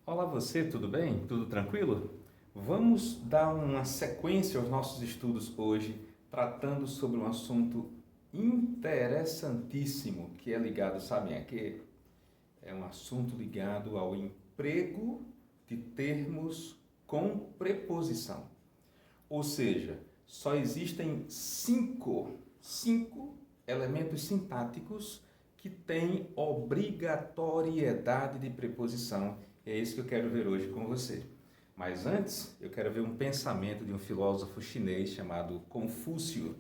Olá você, tudo bem? Tudo tranquilo? Vamos dar uma sequência aos nossos estudos hoje, tratando sobre um assunto interessantíssimo que é ligado, sabem a quê? É um assunto ligado ao emprego de termos com preposição. Ou seja, só existem cinco elementos sintáticos que têm obrigatoriedade de preposição. É isso que eu quero ver hoje com você. Mas antes, eu quero ver um pensamento de um filósofo chinês chamado Confúcio.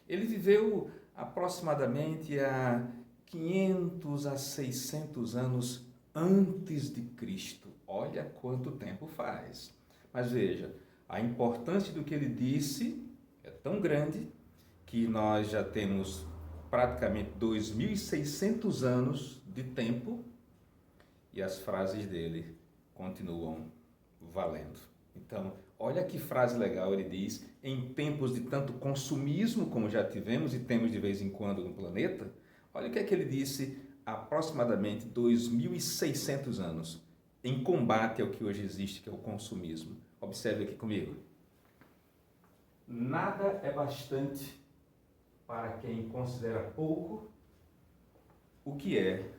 Ele viveu aproximadamente há 500 a 600 anos antes de Cristo. Olha quanto tempo faz. Mas veja, a importância do que ele disse é tão grande que nós já temos praticamente 2.600 anos de tempo e as frases dele continuam valendo. Então, olha que frase legal ele diz: em tempos de tanto consumismo como já tivemos e temos de vez em quando no planeta, olha o que é que ele disse há aproximadamente 2.600 anos, em combate ao que hoje existe, que é o consumismo. Observe aqui comigo. Nada é bastante para quem considera pouco o que é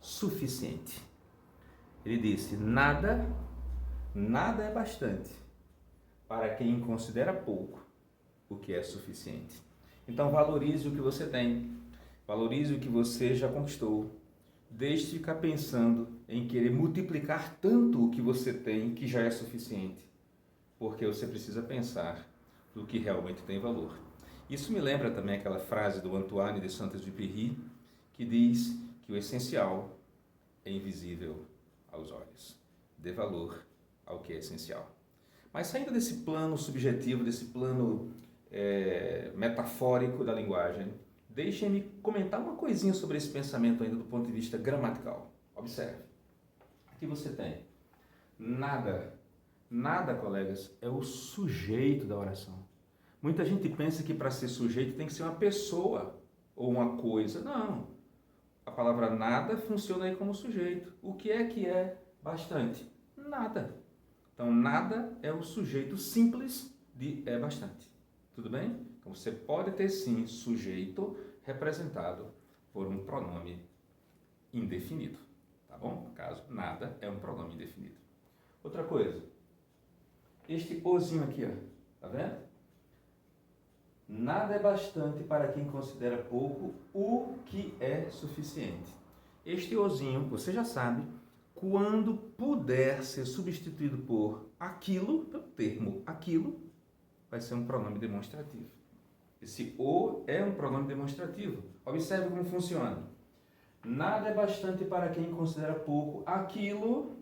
suficiente. Ele disse: nada é bastante para quem considera pouco o que é suficiente. Então valorize o que você tem, valorize o que você já conquistou. Deixe de ficar pensando em querer multiplicar tanto o que você tem que já é suficiente, porque você precisa pensar no que realmente tem valor. Isso me lembra também aquela frase do Antoine de Saint-Exupéry, que diz que o essencial é invisível aos olhos. Dê valor ao que é essencial. Mas saindo desse plano subjetivo, desse plano metafórico da linguagem, deixem-me comentar uma coisinha sobre esse pensamento ainda do ponto de vista gramatical. Observe. Aqui você tem nada. Nada, colegas, é o sujeito da oração. Muita gente pensa que para ser sujeito tem que ser uma pessoa ou uma coisa. Não. A palavra nada funciona aí como sujeito. O que é bastante? Nada. Então, nada é o sujeito simples de é bastante. Tudo bem? Então, você pode ter sim sujeito representado por um pronome indefinido. Tá bom? No caso, nada é um pronome indefinido. Outra coisa. Este ozinho aqui, ó. Tá vendo? Nada é bastante para quem considera pouco o que é suficiente. Este ozinho, você já sabe, quando puder ser substituído por aquilo, pelo termo aquilo, vai ser um pronome demonstrativo. Esse o é um pronome demonstrativo. Observe como funciona. Nada é bastante para quem considera pouco aquilo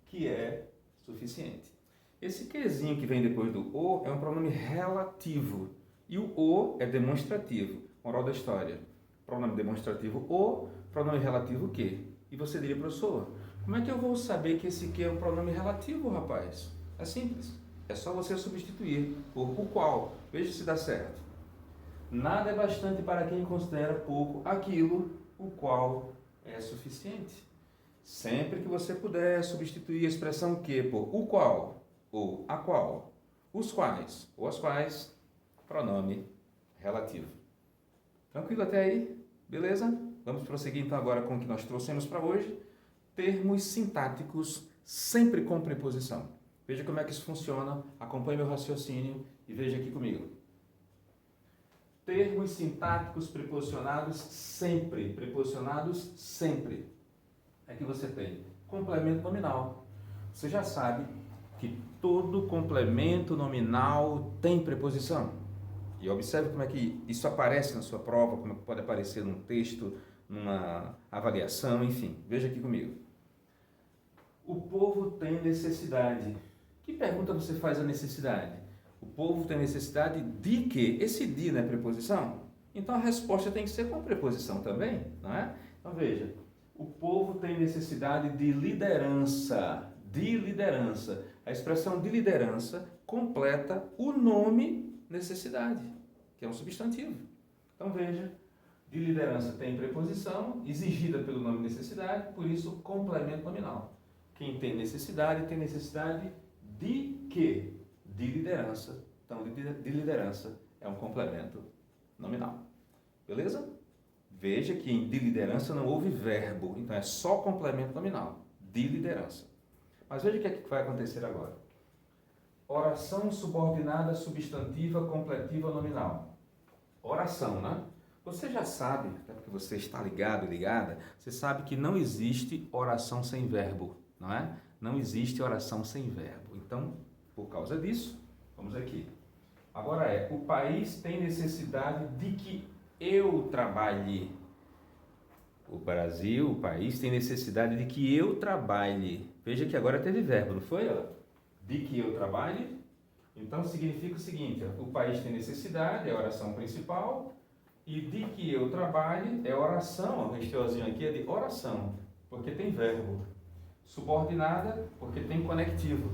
que é suficiente. Esse quezinho que vem depois do o é um pronome relativo e o o é demonstrativo. Moral da história: pronome demonstrativo o, pronome relativo que. E você diria, professor, como é que eu vou saber que esse que é um pronome relativo, rapaz? É simples. É só você substituir por o qual. Veja se dá certo. Nada é bastante para quem considera pouco aquilo o qual é suficiente. Sempre que você puder substituir a expressão que por o qual ou a qual, os quais ou as quais, pronome relativo. Tranquilo até aí? Beleza? Vamos prosseguir então agora com o que nós trouxemos para hoje. Termos sintáticos sempre com preposição. Veja como é que isso funciona, acompanhe meu raciocínio e veja aqui comigo. Termos sintáticos preposicionados sempre. É que você tem complemento nominal. Você já sabe que todo complemento nominal tem preposição. E observe como é que isso aparece na sua prova, como é que pode aparecer num texto, numa avaliação, enfim. Veja aqui comigo. O povo tem necessidade. Que pergunta você faz a necessidade? O povo tem necessidade de quê? Esse de não é preposição? Então a resposta tem que ser com preposição também, não é? Então veja, o povo tem necessidade de liderança. De liderança. A expressão de liderança completa o nome necessidade, que é um substantivo. Então veja, de liderança tem preposição, exigida pelo nome necessidade, por isso complemento nominal. Quem tem necessidade de quê? De liderança. Então, de liderança é um complemento nominal. Beleza? Veja que em de liderança não houve verbo, então é só complemento nominal. De liderança. Mas veja o que é que vai acontecer agora. Oração subordinada substantiva completiva nominal. Oração, né? Você já sabe, até porque você está ligado, ligada, você sabe que não existe oração sem verbo, não é? Não existe oração sem verbo. Então, por causa disso, vamos aqui. Agora o país tem necessidade de que eu trabalhe. O Brasil, o país, tem necessidade de que eu trabalhe. Veja que agora teve verbo, não foi? De que eu trabalhe. Então, significa o seguinte, o país tem necessidade, é a oração principal, e de que eu trabalhe é oração, o resteuzinho aqui é de oração, porque tem verbo. Subordinada, porque tem conectivo.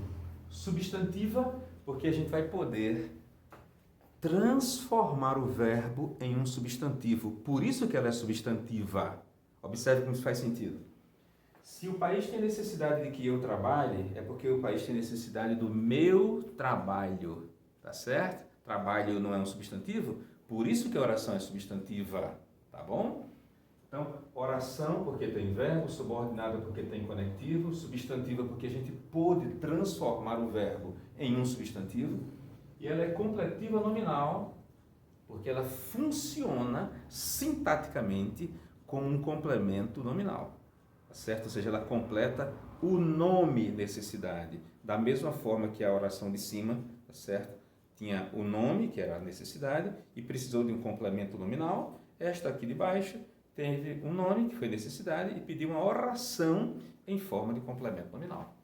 Substantiva, porque a gente vai poder transformar o verbo em um substantivo. Por isso que ela é substantiva. Observe como isso faz sentido. Se o país tem necessidade de que eu trabalhe, é porque o país tem necessidade do meu trabalho. Tá certo? Trabalho não é um substantivo, por isso que a oração é substantiva. Tá bom? Então, oração porque tem verbo, subordinada porque tem conectivo, substantiva porque a gente pôde transformar o verbo em um substantivo, e ela é completiva nominal porque ela funciona sintaticamente como um complemento nominal, tá certo? Ou seja, ela completa o nome necessidade, da mesma forma que a oração de cima, tá certo? Tinha o nome, que era a necessidade, e precisou de um complemento nominal. Esta aqui de baixo teve um nome, que foi necessidade, e pediu uma oração em forma de complemento nominal.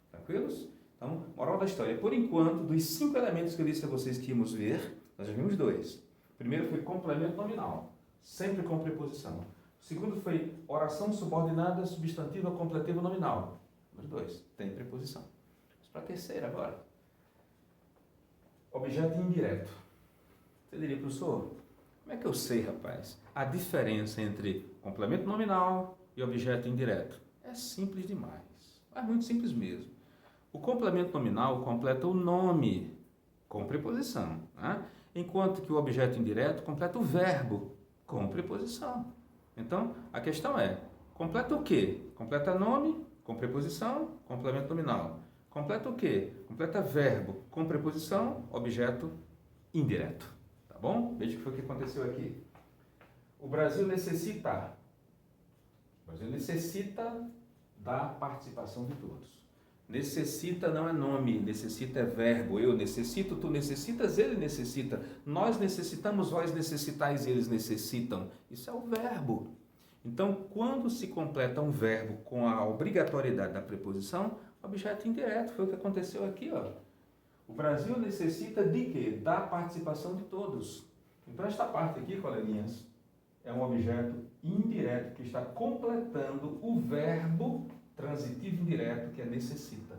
Tranquilos? Então, moral da história. Por enquanto, dos 5 elementos que eu disse a vocês que íamos ver, nós já vimos 2. O primeiro foi complemento nominal, sempre com preposição. O segundo foi oração subordinada, substantiva, completiva, nominal. Os 2, tem preposição. Vamos para a terceira agora. Objeto indireto. Você diria, professor, como é que eu sei, rapaz, a diferença entre complemento nominal e objeto indireto? É simples demais. É muito simples mesmo. O complemento nominal completa o nome com preposição, né? Enquanto que o objeto indireto completa o verbo com preposição. Então, a questão é, completa o quê? Completa nome com preposição, complemento nominal. Completa o quê? Completa verbo com preposição, objeto indireto. Tá bom? Veja o que foi que aconteceu aqui. O Brasil necessita da participação de todos. Necessita não é nome, necessita é verbo. Eu necessito, tu necessitas, ele necessita. Nós necessitamos, vós necessitais, eles necessitam. Isso é o verbo. Então, quando se completa um verbo com a obrigatoriedade da preposição, objeto indireto, foi o que aconteceu aqui, ó. O Brasil necessita de quê? Da participação de todos. Então, esta parte aqui, coleguinhas, é um objeto indireto que está completando o verbo transitivo indireto, que é necessita.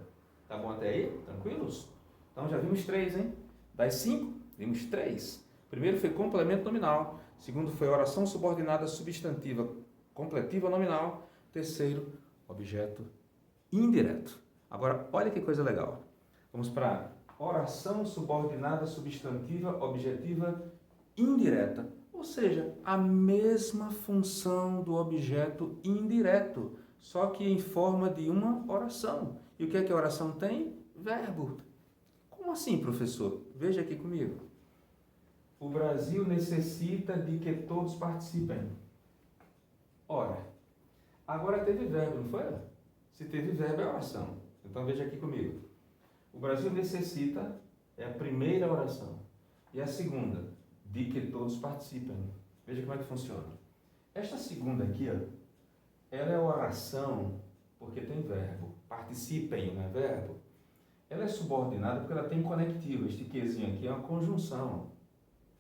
Tá bom até aí? Tranquilos? Então já vimos 3, hein? Das 5, vimos 3. Primeiro foi complemento nominal. Segundo foi oração subordinada substantiva completiva nominal. Terceiro, objeto indireto. Agora, olha que coisa legal. Vamos para oração subordinada substantiva objetiva indireta. Ou seja, a mesma função do objeto indireto, só que em forma de uma oração. E o que é que a oração tem? Verbo. Como assim, professor? Veja aqui comigo. O Brasil necessita de que todos participem. Ora, agora teve verbo, não foi? Se teve verbo é oração. Então veja aqui comigo. O Brasil necessita é a primeira oração. E a segunda, de que todos participem. Veja como é que funciona. Esta segunda aqui, ó, ela é oração porque tem verbo. Participem, não é verbo? Ela é subordinada porque ela tem conectivo. Este quezinho aqui é uma conjunção.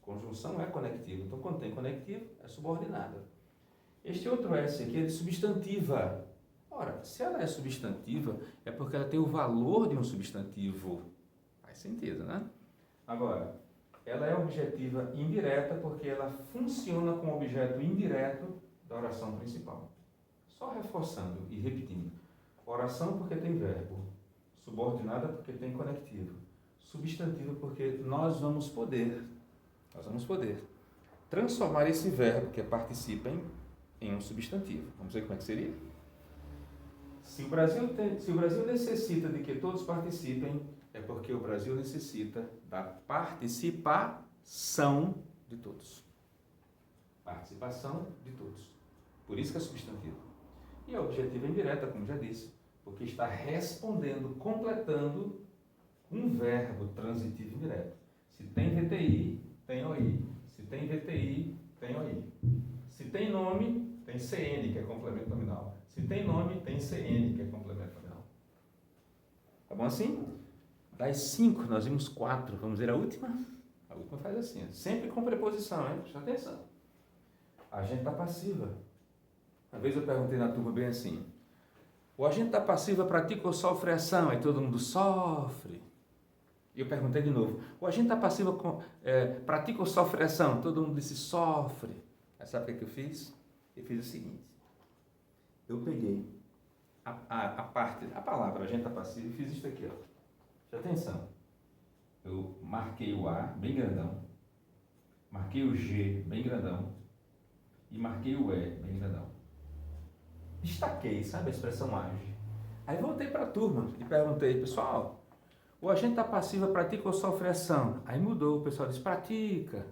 Conjunção é conectivo. Então, quando tem conectivo, é subordinada. Este outro S aqui é de substantiva. Ora, se ela é substantiva, é porque ela tem o valor de um substantivo. Faz sentido, né? Agora, ela é objetiva indireta porque ela funciona como objeto indireto da oração principal. Só reforçando e repetindo. Oração porque tem verbo. Subordinada porque tem conectivo. Substantivo porque nós vamos poder transformar esse verbo que é participem em um substantivo. Vamos ver como é que seria? Se o Brasil necessita de que todos participem, é porque o Brasil necessita da participação de todos. Participação de todos. Por isso que é substantivo. E a objetiva é indireta, como já disse, porque está respondendo, completando um verbo transitivo indireto. Se tem VTI, tem OI. Se tem VTI, tem OI. Se tem nome, tem CN, que é complemento nominal. Se tem nome, tem CN, que é complemento nominal. Tá bom assim? Das 5, nós vimos 4. Vamos ver a última? A última faz assim, sempre com preposição, hein? Presta atenção. Agente da passiva. Uma vez eu perguntei na turma bem assim, o agente da passiva pratica ou sofre ação? Aí todo mundo sofre. E eu perguntei de novo, o agente da passiva pratica ou sofre ação? Todo mundo disse sofre. Aí sabe o que eu fiz? Eu fiz o seguinte, eu peguei a palavra agente da passiva e fiz isso aqui, ó. Presta atenção. Eu marquei o A bem grandão, marquei o G bem grandão e marquei o E bem grandão. Destaquei, sabe a expressão age. Aí voltei para a turma e perguntei, pessoal, o agente da passiva pratica ou sofre ação? Aí mudou, o pessoal disse, pratica.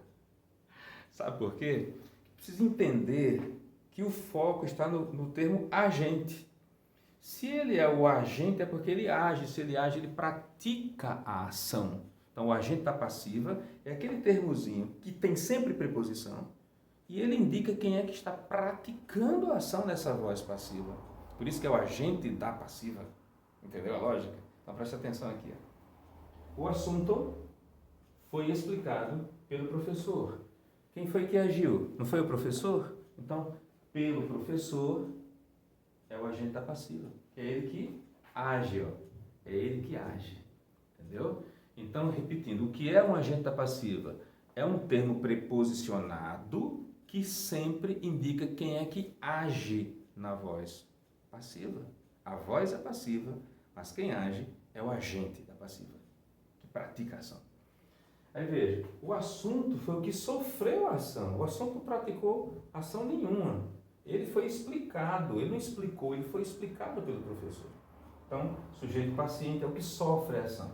Sabe por quê? Precisa entender que o foco está no termo agente. Se ele é o agente, é porque ele age. Se ele age, ele pratica a ação. Então, o agente da passiva é aquele termozinho que tem sempre preposição e ele indica quem é que está praticando a ação nessa voz passiva. Por isso que é o agente da passiva. Entendeu a lógica? Então, presta atenção aqui. O assunto foi explicado pelo professor. Quem foi que agiu? Não foi o professor? Então, pelo professor é o agente da passiva. É ele que age, ó. É ele que age. Entendeu? Então, repetindo, o que é um agente da passiva? É um termo preposicionado que sempre indica quem é que age na voz passiva. A voz é passiva, mas quem age é o agente da passiva, que pratica a ação. Aí veja, o assunto foi o que sofreu a ação. O assunto não praticou ação nenhuma. Ele foi explicado, ele não explicou, ele foi explicado pelo professor. Então, sujeito paciente é o que sofre a ação.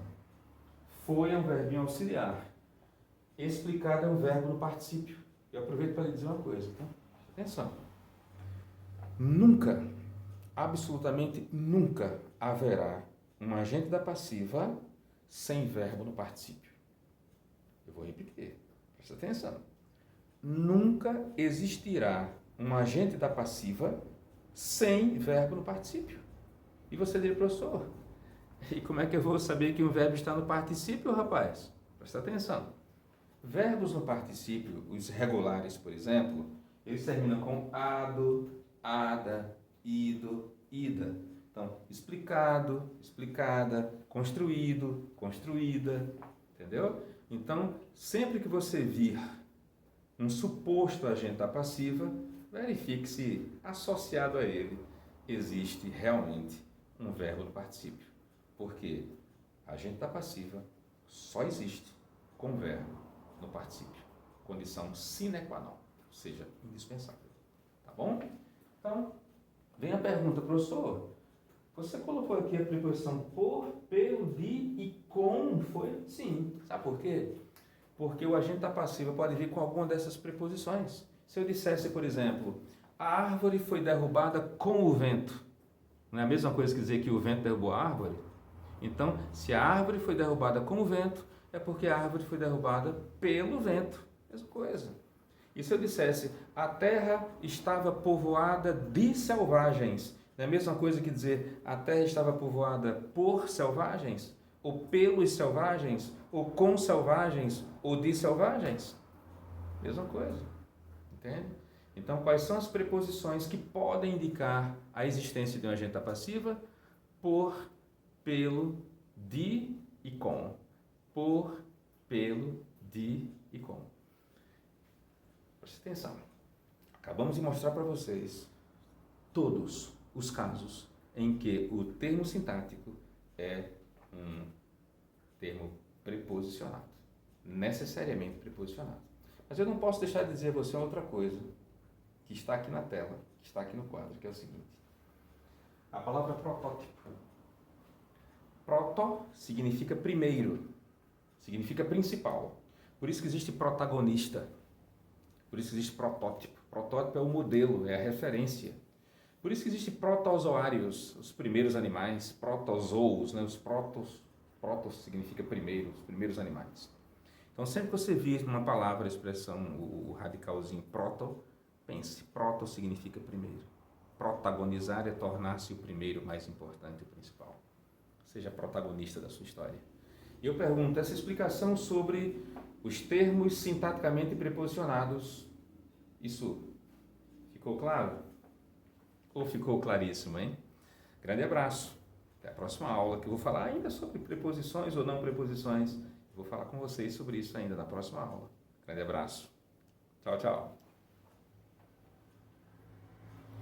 Foi é um verbinho auxiliar. Explicado é um verbo no particípio. Eu aproveito para lhe dizer uma coisa, tá? Atenção. Nunca, absolutamente nunca haverá um agente da passiva sem verbo no particípio. Eu vou repetir, presta atenção. Nunca existirá um agente da passiva sem verbo no particípio. E você diria, professor, e como é que eu vou saber que um verbo está no particípio, rapaz? Presta atenção. Verbos no particípio, os regulares, por exemplo, eles terminam com ado, ada, ido, ida. Então, explicado, explicada, construído, construída, entendeu? Então, sempre que você vir um suposto agente da passiva, verifique se associado a ele existe realmente um verbo no particípio. Porque agente da passiva só existe com verbo no particípio. Condição sine qua non, ou seja, indispensável. Tá bom? Então, vem a pergunta, professor. Você colocou aqui a preposição por, pelo, de e com, foi? Sim. Sabe por quê? Porque o agente da passiva pode vir com alguma dessas preposições. Se eu dissesse, por exemplo, a árvore foi derrubada com o vento, não é a mesma coisa que dizer que o vento derrubou a árvore? Então, se a árvore foi derrubada com o vento, é porque a árvore foi derrubada pelo vento. Mesma coisa. E se eu dissesse, a terra estava povoada de selvagens, não é a mesma coisa que dizer, a terra estava povoada por selvagens, ou pelos selvagens, ou com selvagens, ou de selvagens? Mesma coisa. Entende? Então, quais são as preposições que podem indicar a existência de uma agente passiva? Por, pelo, de e com. Por, pelo, de e com. Preste atenção. Acabamos de mostrar para vocês todos os casos em que o termo sintático é um termo preposicionado, necessariamente preposicionado. Mas eu não posso deixar de dizer a você outra coisa, que está aqui na tela, que está aqui no quadro, que é o seguinte. A palavra protótipo. Proto significa primeiro, significa principal. Por isso que existe protagonista, por isso que existe protótipo. Protótipo é o modelo, é a referência. Por isso que existe protozoários, os primeiros animais, protozoos, né? Os protos significa primeiro, os primeiros animais. Então, sempre que você vir uma palavra, a expressão, o radicalzinho proto, pense, proto significa primeiro. Protagonizar é tornar-se o primeiro, mais importante e principal. Seja protagonista da sua história. E eu pergunto, essa explicação sobre os termos sintaticamente preposicionados, isso ficou claro? Ou ficou claríssimo, hein? Grande abraço. Até a próxima aula, que eu vou falar ainda sobre preposições ou não preposições. Vou falar com vocês sobre isso ainda na próxima aula. Grande abraço. Tchau, tchau.